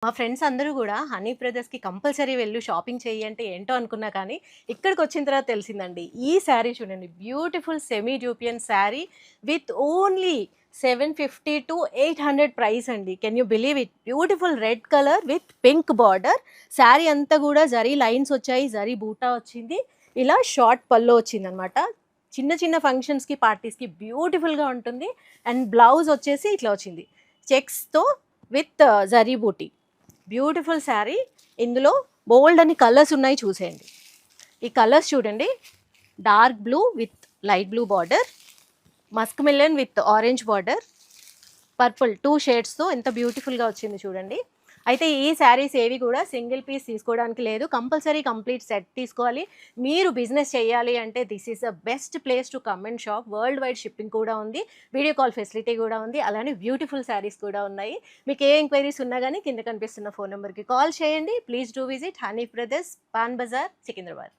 మా ఫ్రెండ్స్ అందరూ కూడా హనీ బ్రదర్స్‌కి కంపల్సరీ వెళ్ళు షాపింగ్ చెయ్యి అంటే ఏంటో అనుకున్నా కానీ, ఇక్కడికొచ్చిన తర్వాత తెలిసిందండి. ఈ శారీ చూడండి beautiful semi dupion sari with only 750-800 price అండి. Can you believe it? Beautiful red colour with pink border. Sari అంతా కూడా జరీ లైన్స్ వచ్చాయి, జరీ బూటా వచ్చింది. ఇలా షార్ట్ పల్లో వచ్చిందనమాట. చిన్న చిన్న ఫంక్షన్స్‌కి, పార్టీస్‌కి బ్యూటిఫుల్‌గా ఉంటుంది. అండ్ బ్లౌజ్ వచ్చేసి ఇట్లా వచ్చింది చెక్స్‌తో విత్ జరీ బూటీ. బ్యూటిఫుల్ శారీ. ఇందులో బోల్డ్ అని కలర్స్ ఉన్నాయి, చూసేయండి. ఈ కలర్స్ చూడండి, dark blue with light blue border, musk melon with orange border, purple 2 షేడ్స్తో ఎంత బ్యూటిఫుల్గా వచ్చింది చూడండి. అయితే ఈ శారీస్ ఏవి కూడా సింగిల్ పీస్ తీసుకోవడానికి లేదు, కంపల్సరీ కంప్లీట్ సెట్ తీసుకోవాలి. మీరు బిజినెస్ చేయాలి అంటే this is the best place to come and shop. World wide shipping కూడా ఉంది, వీడియో కాల్ ఫెసిలిటీ కూడా ఉంది, అలానే బ్యూటిఫుల్ శారీస్ కూడా ఉన్నాయి. మీకు ఏ ఎంక్వైరీస్ ఉన్నా కానీ కింద కనిపిస్తున్న ఫోన్ నెంబర్కి కాల్ చేయండి. Please do visit honey brothers, Pan Bazar, Secunderabad.